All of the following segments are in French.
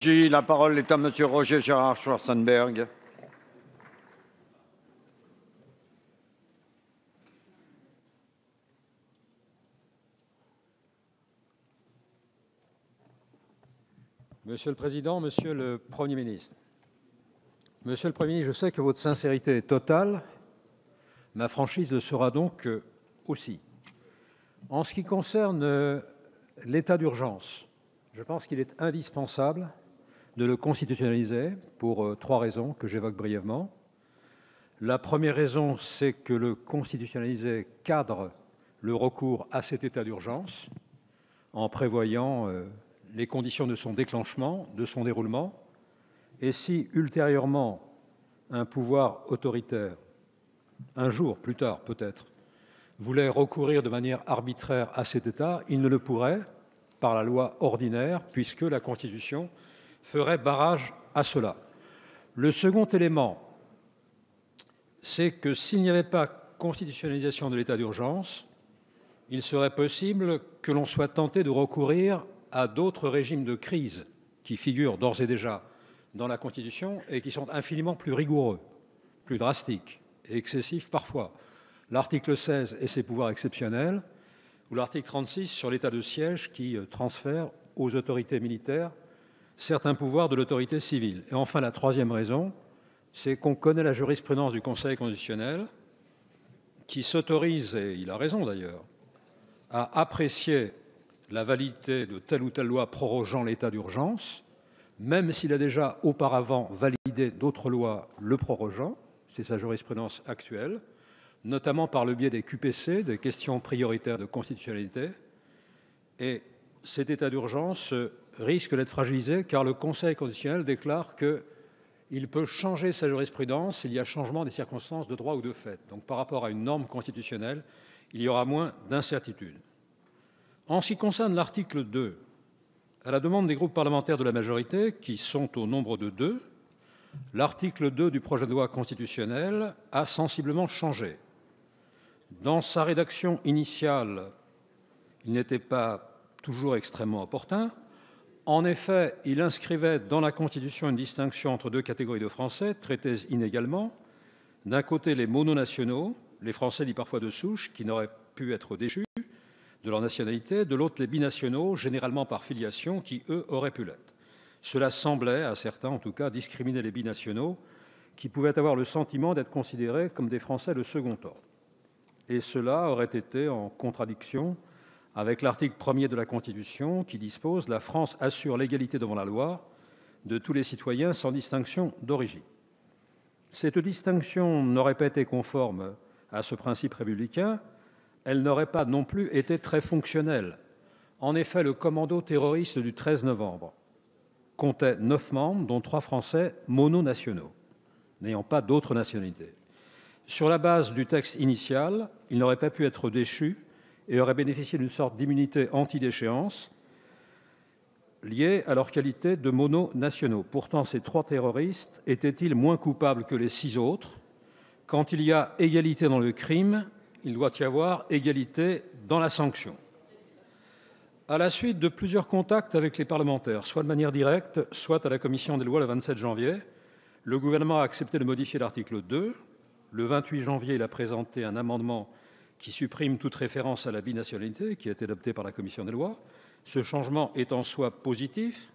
La parole est à Monsieur Roger Gérard Schwarzenberg. Monsieur le Président, Monsieur le Premier ministre. Monsieur le Premier ministre, je sais que votre sincérité est totale. Ma franchise le sera donc aussi. En ce qui concerne l'état d'urgence, je pense qu'il est indispensable de le constitutionnaliser pour trois raisons que j'évoque brièvement. La première raison, c'est que le constitutionnaliser cadre le recours à cet état d'urgence en prévoyant les conditions de son déclenchement, de son déroulement, et si ultérieurement un pouvoir autoritaire, un jour plus tard peut-être, voulait recourir de manière arbitraire à cet état, il ne le pourrait par la loi ordinaire, puisque la Constitution ferait barrage à cela. Le second élément, c'est que s'il n'y avait pas constitutionnalisation de l'état d'urgence, il serait possible que l'on soit tenté de recourir à d'autres régimes de crise qui figurent d'ores et déjà dans la Constitution et qui sont infiniment plus rigoureux, plus drastiques et excessifs parfois. L'article 16 et ses pouvoirs exceptionnels, ou l'article 36 sur l'état de siège qui transfère aux autorités militaires certains pouvoirs de l'autorité civile. Et enfin, la troisième raison, c'est qu'on connaît la jurisprudence du Conseil constitutionnel qui s'autorise, et il a raison d'ailleurs, à apprécier la validité de telle ou telle loi prorogeant l'état d'urgence, même s'il a déjà auparavant validé d'autres lois le prorogeant, c'est sa jurisprudence actuelle, notamment par le biais des QPC, des questions prioritaires de constitutionnalité. Et cet état d'urgence risque d'être fragilisé car le Conseil constitutionnel déclare qu'il peut changer sa jurisprudence s'il y a changement des circonstances de droit ou de fait. Donc par rapport à une norme constitutionnelle, il y aura moins d'incertitudes. En ce qui concerne l'article 2, à la demande des groupes parlementaires de la majorité, qui sont au nombre de 2, l'article 2 du projet de loi constitutionnelle a sensiblement changé. Dans sa rédaction initiale, il n'était pas toujours extrêmement opportun. En effet, il inscrivait dans la Constitution une distinction entre deux catégories de Français, traités inégalement. D'un côté, les mononationaux, les Français dits parfois de souche, qui n'auraient pu être déchus de leur nationalité, de l'autre, les binationaux, généralement par filiation, qui, eux, auraient pu l'être. Cela semblait, à certains en tout cas, discriminer les binationaux, qui pouvaient avoir le sentiment d'être considérés comme des Français de second ordre. Et cela aurait été en contradiction avec l'article 1er de la Constitution qui dispose « La France assure l'égalité devant la loi de tous les citoyens sans distinction d'origine ». Cette distinction n'aurait pas été conforme à ce principe républicain, elle n'aurait pas non plus été très fonctionnelle. En effet, le commando terroriste du 13 novembre comptait 9 membres, dont 3 Français mononationaux, n'ayant pas d'autres nationalités. Sur la base du texte initial, ils n'auraient pas pu être déchus et auraient bénéficié d'une sorte d'immunité anti-déchéance liée à leur qualité de mononationaux. Pourtant, ces 3 terroristes étaient-ils moins coupables que les 6 autres? Quand il y a égalité dans le crime, il doit y avoir égalité dans la sanction. À la suite de plusieurs contacts avec les parlementaires, soit de manière directe, soit à la commission des lois le 27 janvier, le gouvernement a accepté de modifier l'article 2. Le 28 janvier, il a présenté un amendement qui supprime toute référence à la binationalité, qui a été adopté par la commission des lois. Ce changement est en soi positif,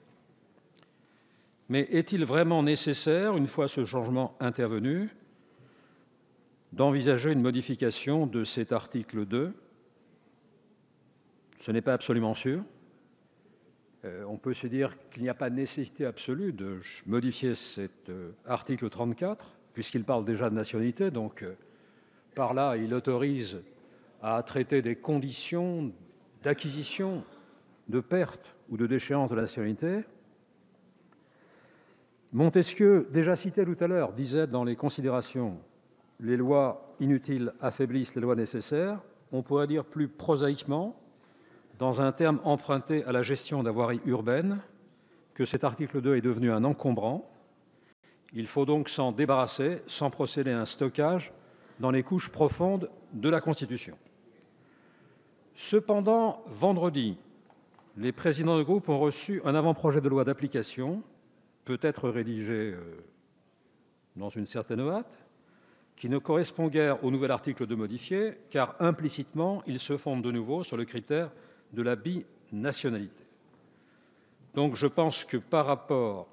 mais est-il vraiment nécessaire, une fois ce changement intervenu, d'envisager une modification de cet article 2 ? Ce n'est pas absolument sûr. On peut se dire qu'il n'y a pas nécessité absolue de modifier cet article 34, puisqu'il parle déjà de nationalité, donc par là, il autorise à traiter des conditions d'acquisition, de perte ou de déchéance de la nationalité. Montesquieu, déjà cité tout à l'heure, disait dans les Considérations « Les lois inutiles affaiblissent les lois nécessaires ». On pourrait dire plus prosaïquement, dans un terme emprunté à la gestion de la voirie urbaine, que cet article 2 est devenu un encombrant. Il faut donc s'en débarrasser sans procéder à un stockage dans les couches profondes de la Constitution. Cependant, vendredi, les présidents de groupe ont reçu un avant-projet de loi d'application peut être rédigé dans une certaine hâte, qui ne correspond guère au nouvel article 2 modifié, car implicitement, il se fonde de nouveau sur le critère de la binationalité. Donc je pense que par rapport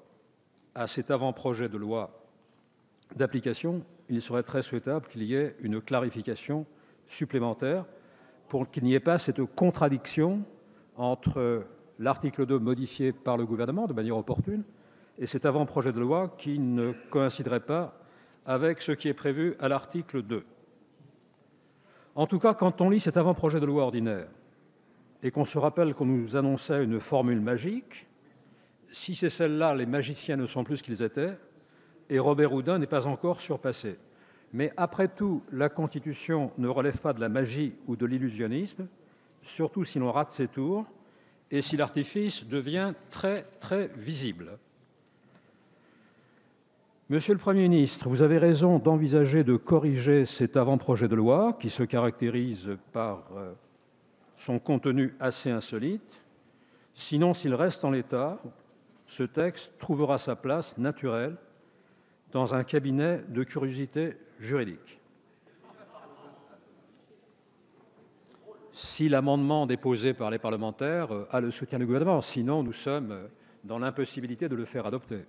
à cet avant-projet de loi d'application, il serait très souhaitable qu'il y ait une clarification supplémentaire pour qu'il n'y ait pas cette contradiction entre l'article 2 modifié par le gouvernement de manière opportune et cet avant-projet de loi qui ne coïnciderait pas avec ce qui est prévu à l'article 2. En tout cas, quand on lit cet avant-projet de loi ordinaire et qu'on se rappelle qu'on nous annonçait une formule magique, si c'est celle-là, les magiciens ne sont plus ce qu'ils étaient, et Robert Houdin n'est pas encore surpassé. Mais après tout, la Constitution ne relève pas de la magie ou de l'illusionnisme, surtout si l'on rate ses tours et si l'artifice devient très, très visible. Monsieur le Premier ministre, vous avez raison d'envisager de corriger cet avant-projet de loi qui se caractérise par son contenu assez insolite. Sinon, s'il reste en l'état, ce texte trouvera sa place naturelle dans un cabinet de curiosité juridique. Si l'amendement déposé par les parlementaires a le soutien du gouvernement, sinon nous sommes dans l'impossibilité de le faire adopter.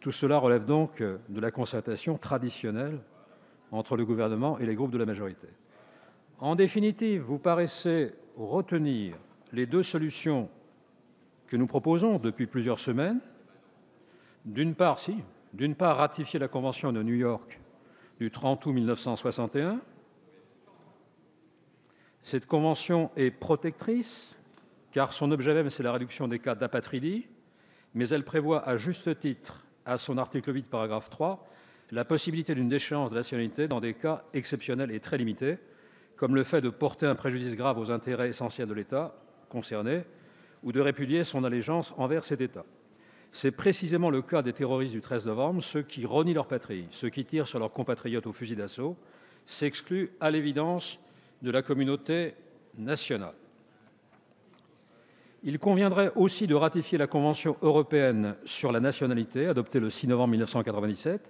Tout cela relève donc de la concertation traditionnelle entre le gouvernement et les groupes de la majorité. En définitive, vous paraissez retenir les deux solutions que nous proposons depuis plusieurs semaines. D'une part, ratifier la Convention de New York du 30 août 1961. Cette convention est protectrice, car son objet même, c'est la réduction des cas d'apatridie, mais elle prévoit à juste titre, à son article 8, paragraphe 3, la possibilité d'une déchéance de nationalité dans des cas exceptionnels et très limités, comme le fait de porter un préjudice grave aux intérêts essentiels de l'État concerné ou de répudier son allégeance envers cet État. C'est précisément le cas des terroristes du 13 novembre, ceux qui renient leur patrie, ceux qui tirent sur leurs compatriotes au fusil d'assaut, s'excluent à l'évidence de la communauté nationale. Il conviendrait aussi de ratifier la Convention européenne sur la nationalité, adoptée le 6 novembre 1997,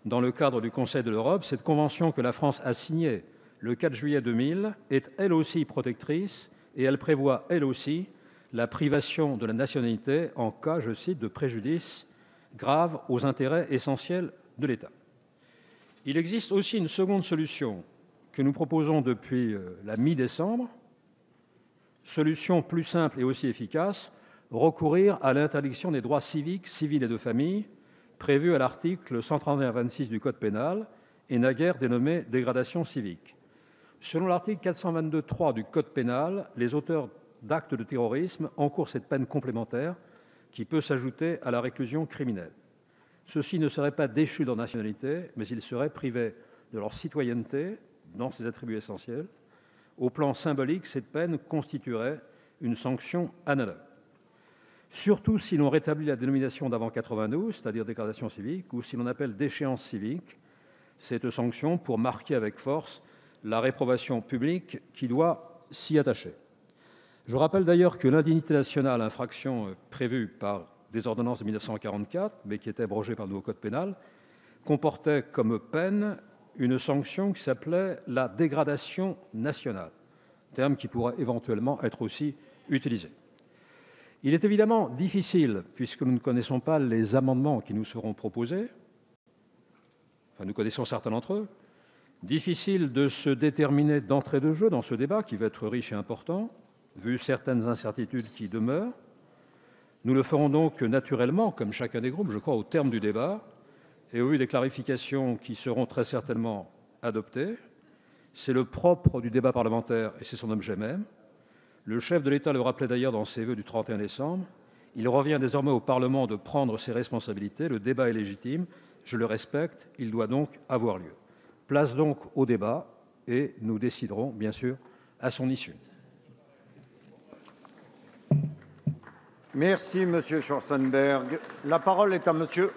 dans le cadre du Conseil de l'Europe. Cette convention que la France a signée le 4 juillet 2000 est elle aussi protectrice et elle prévoit elle aussi la privation de la nationalité en cas, je cite, de préjudice grave aux intérêts essentiels de l'État. Il existe aussi une seconde solution que nous proposons depuis la mi-décembre, solution plus simple et aussi efficace, recourir à l'interdiction des droits civiques, civils et de famille prévue à l'article 131-26 du Code pénal et naguère dénommé dégradation civique. Selon l'article 422-3 du Code pénal, les auteurs d'actes de terrorisme encourent cette peine complémentaire qui peut s'ajouter à la réclusion criminelle. Ceux-ci ne seraient pas déchus de leur nationalité, mais ils seraient privés de leur citoyenneté dans ses attributs essentiels. Au plan symbolique, cette peine constituerait une sanction analogue. Surtout si l'on rétablit la dénomination d'avant 92, c'est-à-dire dégradation civique, ou si l'on appelle déchéance civique, cette sanction pour marquer avec force la réprobation publique qui doit s'y attacher. Je rappelle d'ailleurs que l'indignité nationale, infraction prévue par des ordonnances de 1944, mais qui était abrogée par le nouveau Code pénal, comportait comme peine une sanction qui s'appelait la dégradation nationale, terme qui pourrait éventuellement être aussi utilisé. Il est évidemment difficile, puisque nous ne connaissons pas les amendements qui nous seront proposés, enfin nous connaissons certains d'entre eux, difficile de se déterminer d'entrée de jeu dans ce débat qui va être riche et important, vu certaines incertitudes qui demeurent. Nous le ferons donc naturellement, comme chacun des groupes, je crois, au terme du débat, et au vu des clarifications qui seront très certainement adoptées. C'est le propre du débat parlementaire et c'est son objet même. Le chef de l'État le rappelait d'ailleurs dans ses vœux du 31 décembre. Il revient désormais au Parlement de prendre ses responsabilités. Le débat est légitime, je le respecte, il doit donc avoir lieu. Place donc au débat et nous déciderons, bien sûr, à son issue. Merci, Monsieur Schwarzenberg. La parole est à Monsieur